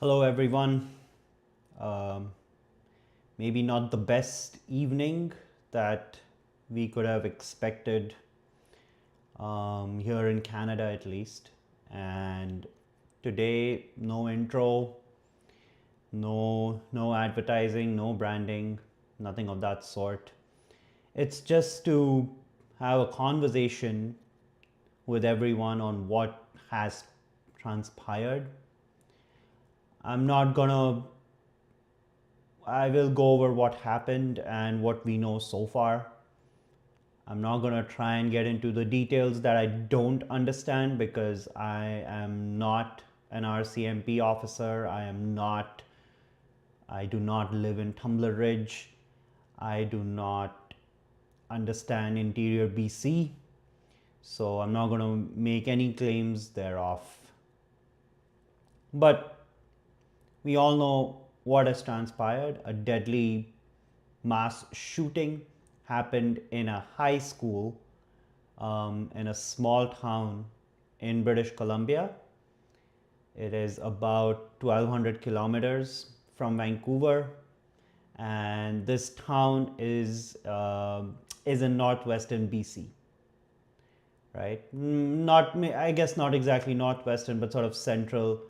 Hello, everyone. Um, Maybe not the best evening that we could have expected here in Canada, at least. And today, no intro, no advertising, no branding, nothing of that sort. It's just to have a conversation with everyone on what has transpired. I'm not gonna I will go over what happened and what we know so far. I'm not going to try and get into the details that I don't understand because I am not an RCMP officer. I do not live in Tumbler Ridge. I do not understand interior BC. So I'm not going to make any claims thereof. But we all know what has transpired. A deadly mass shooting happened in a high school in a small town in British Columbia. It is about 1,200 kilometers from Vancouver, and this town is in northwestern BC. Right? Not, I guess, not exactly northwestern, but sort of central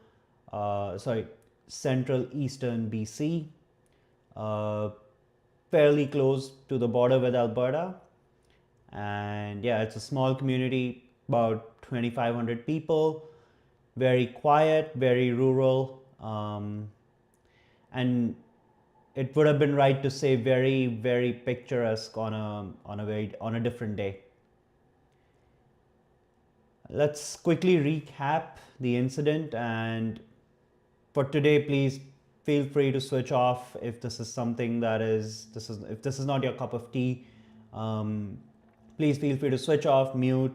eastern BC. Fairly close to the border with Alberta. And yeah, it's a small community, about 2,500 people, very quiet, very rural. And it would have been right to say very, very picturesque on a different day. Let's quickly recap the incident, and for today, please feel free to switch off if this is something that if this is not your cup of tea. Please feel free to switch off, mute,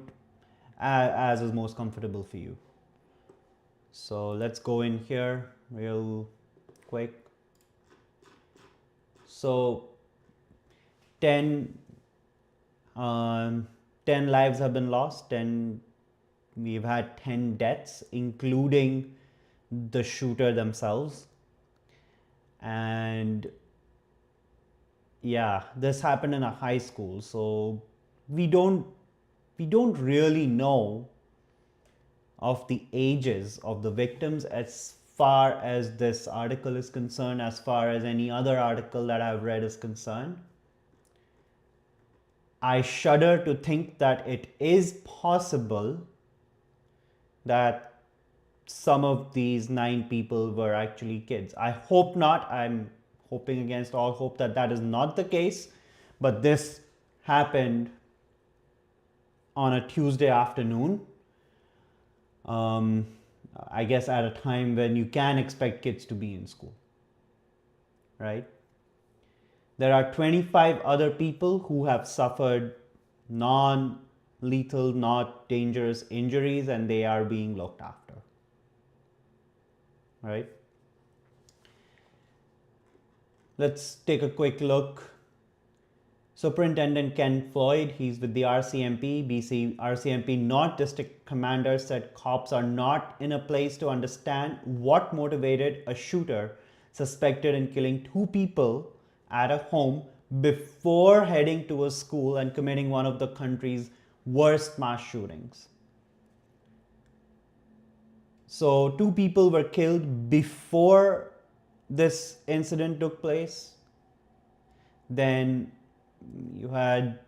as is most comfortable for you. So let's go in here real quick. So 10 lives have been lost. We've had 10 deaths, including the shooter themselves. And yeah, this happened in a high school, so we don't really know of the ages of the victims as far as this article is concerned, as far as any other article that I've read is concerned. I shudder to think that it is possible that some of these 9 people were actually kids. I hope not. I'm hoping against all hope that that is not the case. But this happened on a Tuesday afternoon. I guess at a time when you can expect kids to be in school, right? There are 25 other people who have suffered non-lethal, not dangerous injuries, and they are being looked after, right? Let's take a quick look. Superintendent Ken Floyd, he's with the RCMP, BC RCMP North District Commander, said cops are not in a place to understand what motivated a shooter suspected in killing 2 people at a home before heading to a school and committing one of the country's worst mass shootings. So 2 people were killed before this incident took place. Then you had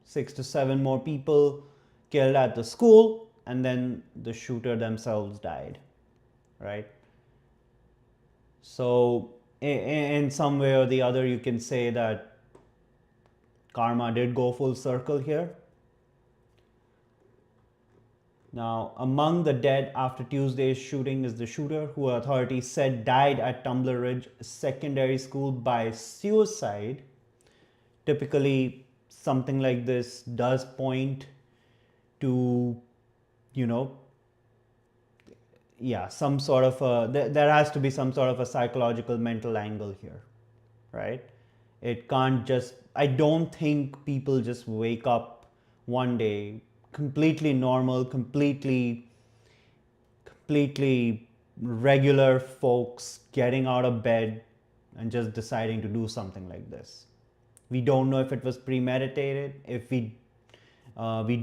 6 to 7 more people killed at the school, and then the shooter themselves died, right? So in some way or the other, you can say that karma did go full circle here. Now, among the dead after Tuesday's shooting is the shooter, who authorities said died at Tumbler Ridge Secondary School by suicide. Typically, something like this does point to, some sort of there has to be some sort of a psychological mental angle here, right? It can't just, I don't think people just wake up one day completely normal, completely regular folks getting out of bed and just deciding to do something like this. We don't know if it was premeditated, if we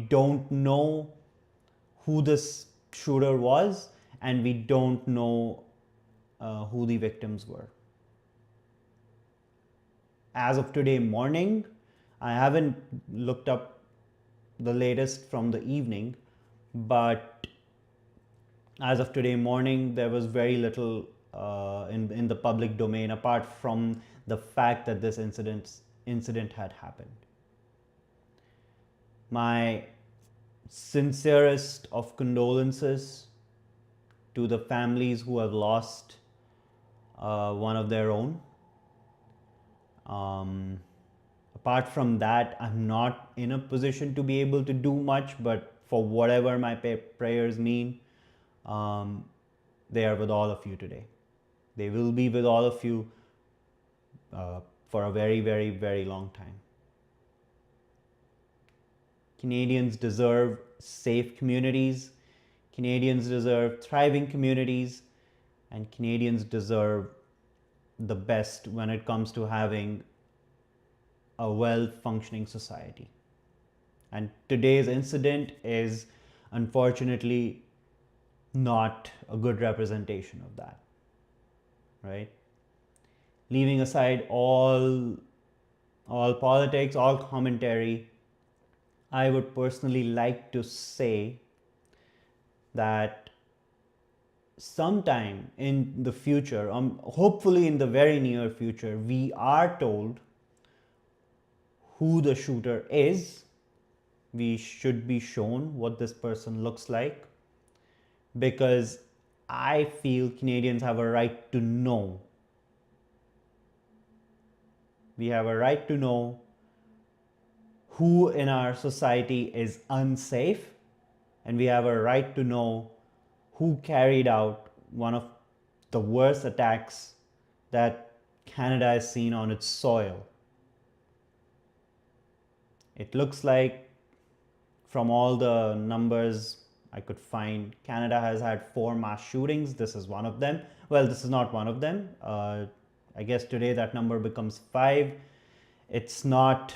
don't know who this shooter was, and we don't know who the victims were. As of today morning, I haven't looked up the latest from the evening, but as of today morning, there was very little in the public domain apart from the fact that this incident had happened. My sincerest of condolences to the families who have lost one of their own. Apart from that, I'm not in a position to be able to do much, but for whatever my prayers mean, they are with all of you today. They will be with all of you for a very, very, very long time. Canadians deserve safe communities. Canadians deserve thriving communities. And Canadians deserve the best when it comes to having a well-functioning society. And today's incident is unfortunately not a good representation of that, right? Leaving aside all politics, all commentary, I would personally like to say that sometime in the future, hopefully in the very near future, we are told who the shooter is. We should be shown what this person looks like, because I feel Canadians have a right to know. We have a right to know who in our society is unsafe, and we have a right to know who carried out one of the worst attacks that Canada has seen on its soil. It looks like, from all the numbers I could find, Canada has had 4 mass shootings. This is one of them. Well, this is not one of them. I guess today that number becomes 5. It's not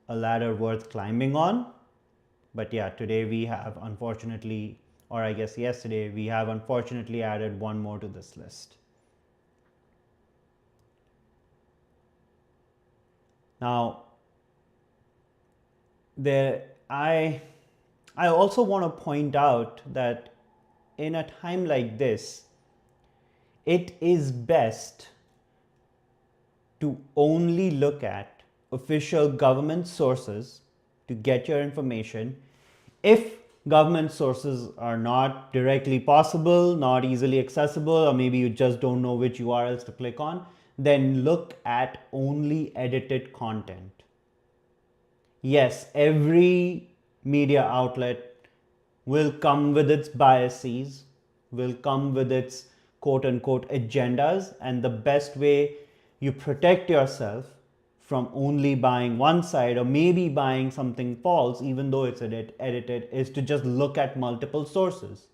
a ladder worth climbing on. But yeah, today we have unfortunately, or I guess yesterday, we have unfortunately added one more to this list. Now, I also want to point out that in a time like this, it is best to only look at official government sources to get your information. If government sources are not directly possible, not easily accessible, or maybe you just don't know which URLs to click on, then look at only edited content. Yes, every media outlet will come with its biases, will come with its quote unquote agendas, and the best way you protect yourself from only buying one side or maybe buying something false, even though it's edited, is to just look at multiple sources.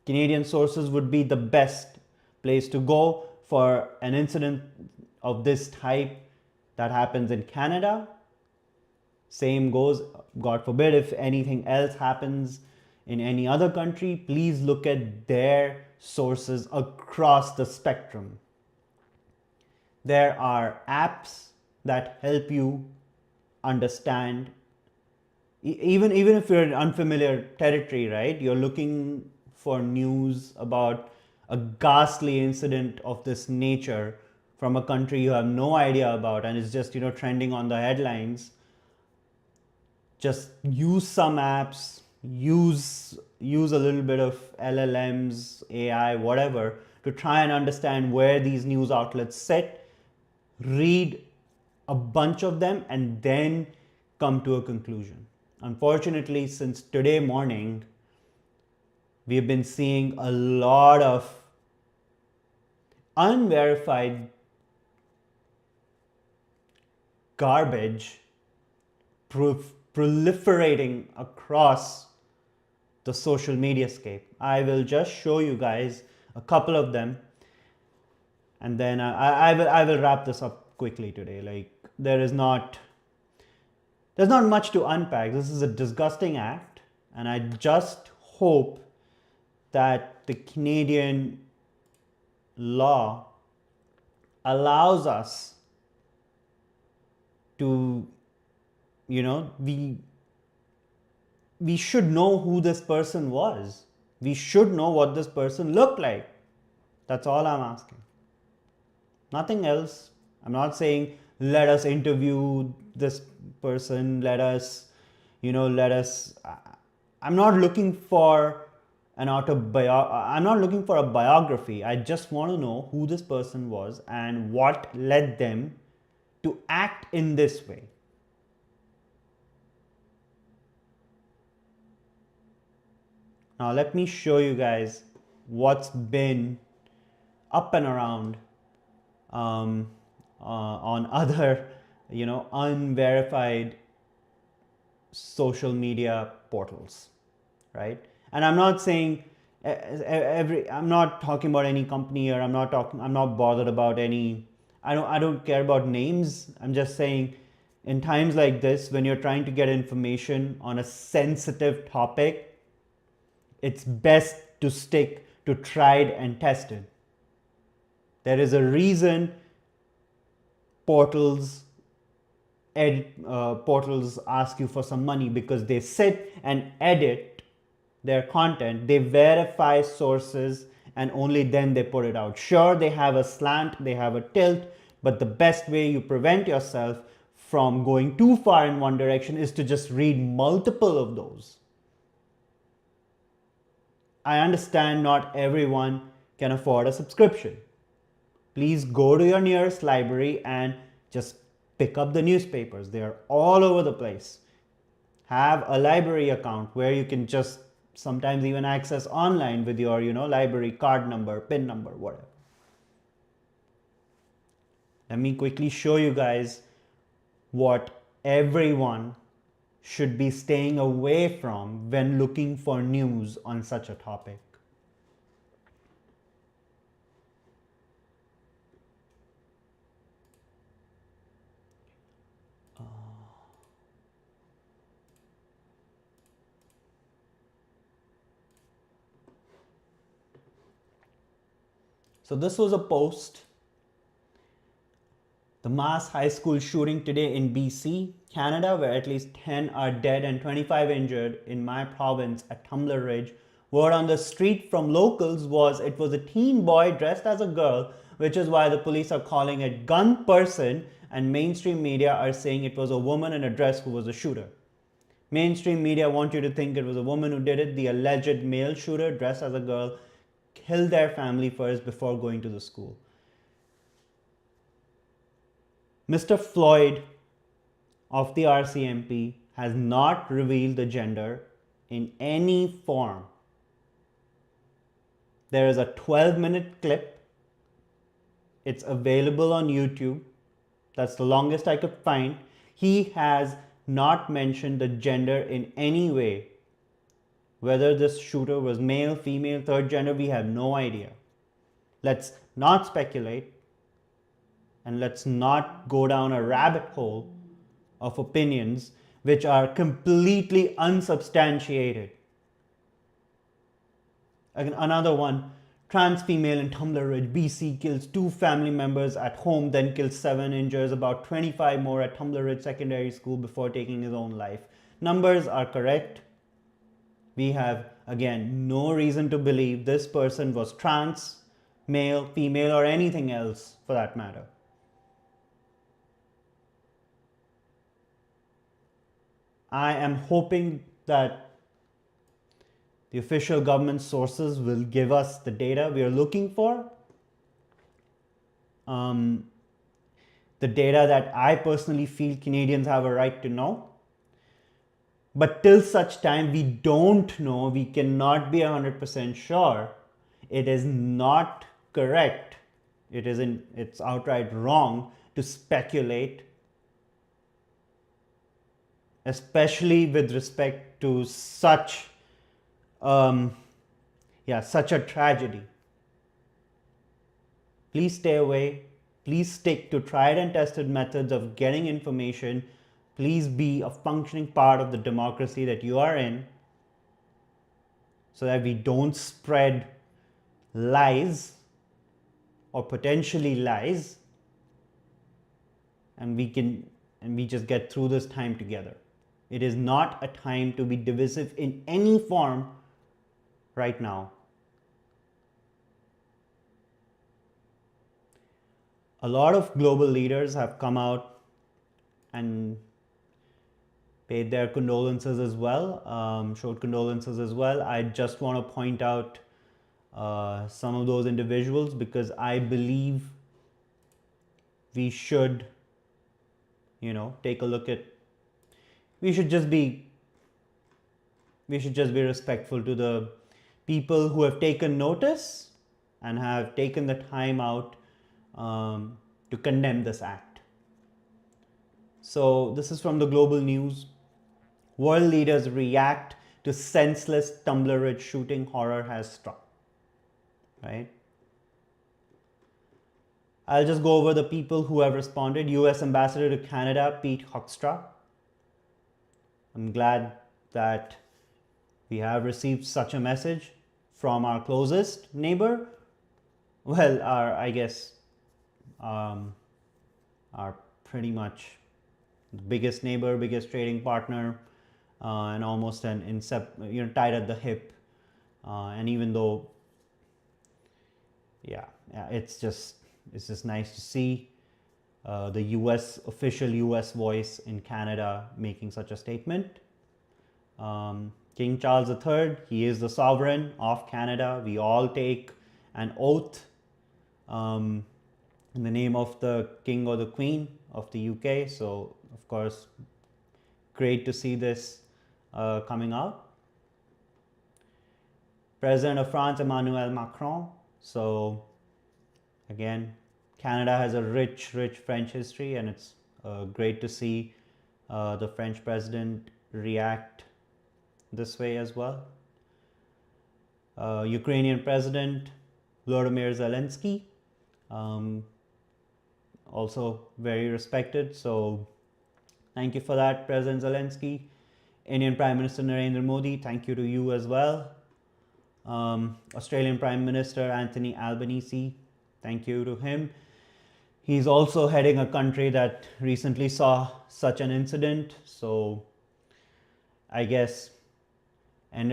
Canadian sources would be the best place to go for an incident of this type that happens in Canada. Same goes, God forbid, if anything else happens in any other country, please look at their sources across the spectrum. There are apps that help you understand, even if you're in unfamiliar territory, right? You're looking for news about a ghastly incident of this nature from a country you have no idea about, and it's just, trending on the headlines. Just use some apps, use a little bit of LLMs, AI, whatever, to try and understand where these news outlets sit, read a bunch of them, and then come to a conclusion. Unfortunately, since today morning, we've been seeing a lot of unverified garbage proliferating across the social media scape. I will just show you guys a couple of them, and then I will wrap this up quickly today. Like, there's not much to unpack. This is a disgusting act, and I just hope that the Canadian law allows us to, we should know who this person was. We should know what this person looked like. That's all I'm asking. Nothing else. I'm not saying let us interview this person, I'm not looking for I'm not looking for a biography. I just want to know who this person was and what led them to act in this way. Now let me show you guys what's been up and around on other, unverified social media portals, right? And I'm not saying I'm not talking about any company, or I'm not bothered about any, I don't care about names. I'm just saying, in times like this, when you're trying to get information on a sensitive topic, it's best to stick to tried and tested. There is a reason portals ask you for some money, because they sit and edit their content, they verify sources, and only then they put it out. Sure, they have a slant, they have a tilt, but the best way you prevent yourself from going too far in one direction is to just read multiple of those. I understand not everyone can afford a subscription. Please go to your nearest library and just pick up the newspapers. They are all over the place. Have a library account where you can just sometimes even access online with your, library card number, PIN number, whatever. Let me quickly show you guys what everyone should be staying away from when looking for news on such a topic. So this was a post. The mass high school shooting today in BC, Canada, where at least 10 are dead and 25 injured in my province at Tumbler Ridge. Word on the street from locals was it was a teen boy dressed as a girl, which is why the police are calling it gun person, and mainstream media are saying it was a woman in a dress who was a shooter. Mainstream media want you to think it was a woman who did it. The alleged male shooter dressed as a girl killed their family first before going to the school. Mr. Floyd of the RCMP has not revealed the gender in any form. There is a 12-minute clip. It's available on YouTube. That's the longest I could find. He has not mentioned the gender in any way. Whether this shooter was male, female, third gender, we have no idea. Let's not speculate, and let's not go down a rabbit hole of opinions which are completely unsubstantiated. Again, another one, trans female in Tumbler Ridge, BC, kills 2 family members at home, then kills 7, injures about 25 more at Tumbler Ridge Secondary School before taking his own life. Numbers are correct. We have, again, no reason to believe this person was trans, male, female, or anything else for that matter. I am hoping that the official government sources will give us the data we are looking for. The data that I personally feel Canadians have a right to know. But till such time we don't know, we cannot be 100% sure. It is not correct. It's outright wrong to speculate, especially with respect to such Yeah, such a tragedy. Please stay away. Please stick to tried and tested methods of getting information. Please be a functioning part of the democracy that you are in, so that we don't spread lies or potentially lies, and we just get through this time together. It is not a time to be divisive in any form right now. A lot of global leaders have come out and paid their condolences as well, showed condolences as well. I just want to point out some of those individuals, because I believe we should, take a look at. We should just be respectful to the people who have taken notice and have taken the time out to condemn this act. So this is from the global news. World leaders react to senseless Tumbler Ridge shooting. Horror has struck. Right? I'll just go over the people who have responded. US Ambassador to Canada, Pete Hoekstra. I'm glad that we have received such a message from our closest neighbor. Well, our pretty much biggest neighbor, biggest trading partner, and almost tied at the hip. And even though, it's just nice to see the official US voice in Canada making such a statement. King Charles III, he is the sovereign of Canada. We all take an oath in the name of the King or the Queen of the UK. So, of course, great to see this coming out. President of France, Emmanuel Macron. So, again, Canada has a rich French history, and it's great to see the French president react this way as well. Ukrainian President Volodymyr Zelensky, also very respected. So thank you for that, President Zelensky. Indian Prime Minister Narendra Modi, thank you to you as well. Australian Prime Minister Anthony Albanese, thank you to him. He's also heading a country that recently saw such an incident. So I guess, and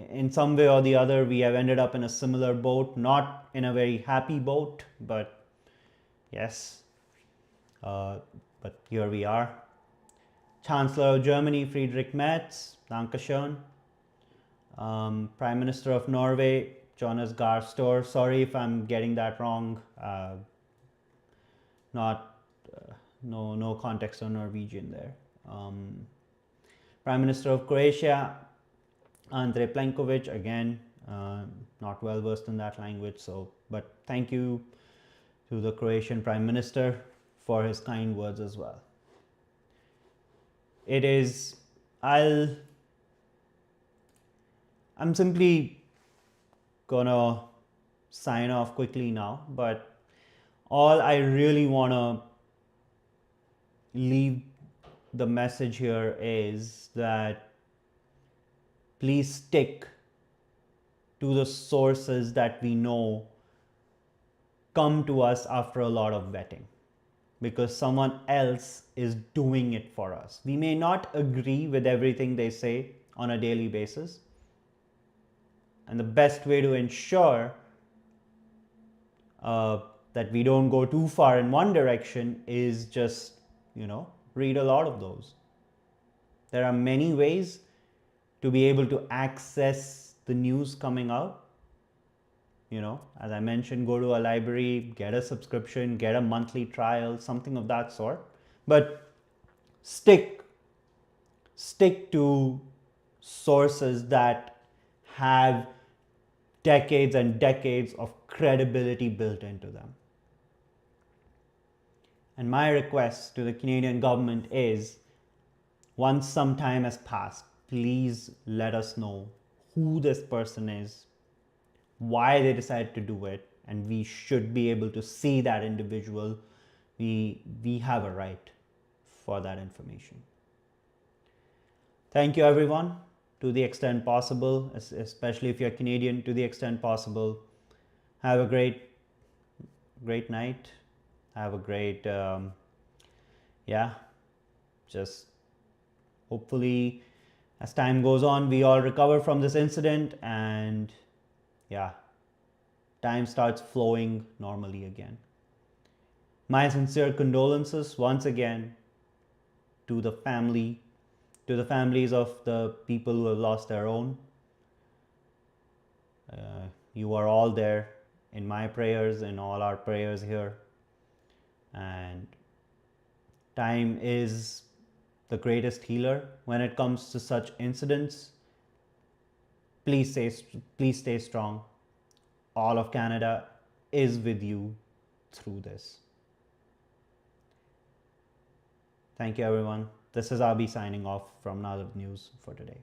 in some way or the other, we have ended up in a similar boat, not in a very happy boat, but yes, but here we are. Chancellor of Germany, Friedrich Merz, Dankeschön. Prime Minister of Norway, Jonas Gahr Store. Sorry if I'm getting that wrong. No context on Norwegian there. Prime Minister of Croatia, Andrej Plenković, again, not well versed in that language, but thank you to the Croatian Prime Minister for his kind words as well. I'm simply gonna sign off quickly now, but all I really wanna leave the message here is that please stick to the sources that we know come to us after a lot of vetting, because someone else is doing it for us. We may not agree with everything they say on a daily basis, and the best way to ensure that we don't go too far in one direction is just, read a lot of those. There are many ways to be able to access the news coming out. As I mentioned, go to a library, get a subscription, get a monthly trial, something of that sort. But stick to sources that have decades and decades of credibility built into them. And my request to the Canadian government is, once some time has passed, please let us know who this person is, why they decided to do it, and we should be able to see that individual. We have a right for that information. Thank you, everyone, to the extent possible, especially if you're Canadian, to the extent possible. Have a great night. Have a great, just hopefully as time goes on, we all recover from this incident and time starts flowing normally again. My sincere condolences once again to the family, to the families of the people who have lost their own. You are all there in my prayers, in all our prayers here. And time is the greatest healer when it comes to such incidents. Please stay strong. All of Canada is with you through this. Thank you, everyone. This is Abi signing off from Nadav News for today.